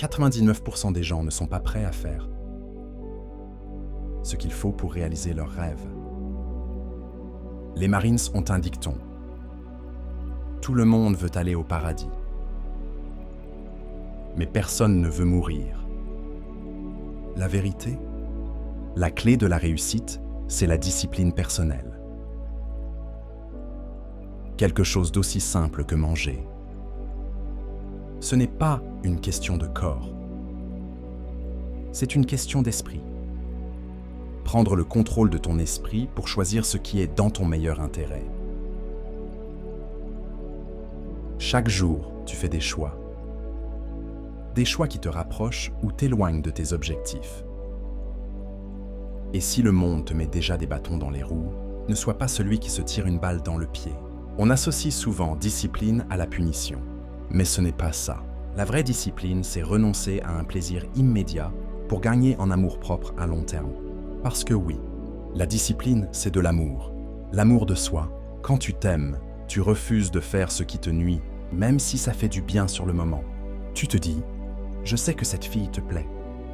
99% des gens ne sont pas prêts à faire ce qu'il faut pour réaliser leurs rêves. Les Marines ont un dicton. Tout le monde veut aller au paradis. Mais personne ne veut mourir. La vérité, la clé de la réussite, c'est la discipline personnelle. Quelque chose d'aussi simple que manger. Ce n'est pas une question de corps. C'est une question d'esprit. Prendre le contrôle de ton esprit pour choisir ce qui est dans ton meilleur intérêt. Chaque jour, tu fais des choix. Des choix qui te rapprochent ou t'éloignent de tes objectifs. Et si le monde te met déjà des bâtons dans les roues, ne sois pas celui qui se tire une balle dans le pied. On associe souvent discipline à la punition. Mais ce n'est pas ça. La vraie discipline, c'est renoncer à un plaisir immédiat pour gagner en amour-propre à long terme. Parce que oui, la discipline, c'est de l'amour. L'amour de soi. Quand tu t'aimes, tu refuses de faire ce qui te nuit, même si ça fait du bien sur le moment. Tu te dis, je sais que cette fille te plaît,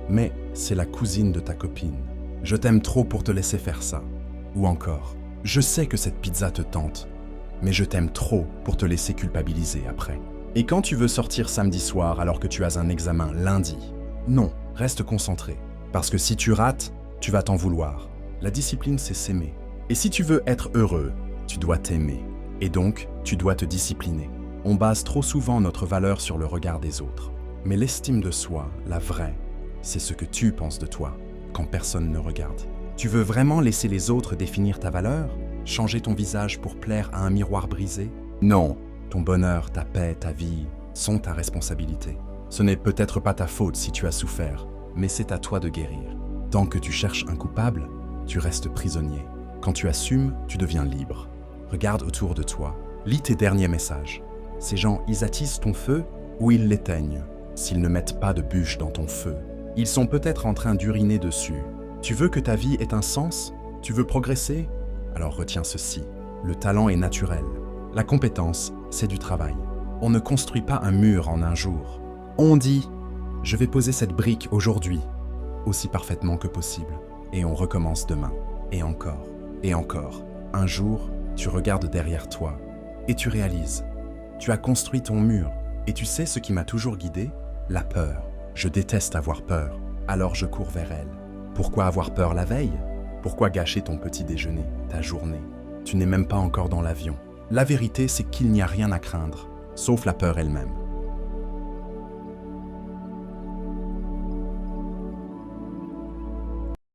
mais c'est la cousine de ta copine. Je t'aime trop pour te laisser faire ça. Ou encore, je sais que cette pizza te tente, mais je t'aime trop pour te laisser culpabiliser après. Et quand tu veux sortir samedi soir alors que tu as un examen lundi, non, reste concentré. Parce que si tu rates, tu vas t'en vouloir. La discipline, c'est s'aimer. Et si tu veux être heureux, tu dois t'aimer. Et donc, tu dois te discipliner. On base trop souvent notre valeur sur le regard des autres. Mais l'estime de soi, la vraie, c'est ce que tu penses de toi quand personne ne regarde. Tu veux vraiment laisser les autres définir ta valeur? Changer ton visage pour plaire à un miroir brisé? Non, ton bonheur, ta paix, ta vie sont ta responsabilité. Ce n'est peut-être pas ta faute si tu as souffert, mais c'est à toi de guérir. Tant que tu cherches un coupable, tu restes prisonnier. Quand tu assumes, tu deviens libre. Regarde autour de toi, lis tes derniers messages. Ces gens, ils attisent ton feu ou ils l'éteignent? S'ils ne mettent pas de bûche dans ton feu, ils sont peut-être en train d'uriner dessus. Tu veux que ta vie ait un sens? Tu veux progresser? Alors retiens ceci. Le talent est naturel. La compétence, c'est du travail. On ne construit pas un mur en un jour. On dit, je vais poser cette brique aujourd'hui, aussi parfaitement que possible. Et on recommence demain. Et encore. Et encore. Un jour, tu regardes derrière toi et tu réalises. Tu as construit ton mur. Et tu sais ce qui m'a toujours guidé? La peur. Je déteste avoir peur. Alors je cours vers elle. Pourquoi avoir peur la veille? Pourquoi gâcher ton petit déjeuner, ta journée? Tu n'es même pas encore dans l'avion. La vérité, c'est qu'il n'y a rien à craindre, sauf la peur elle-même.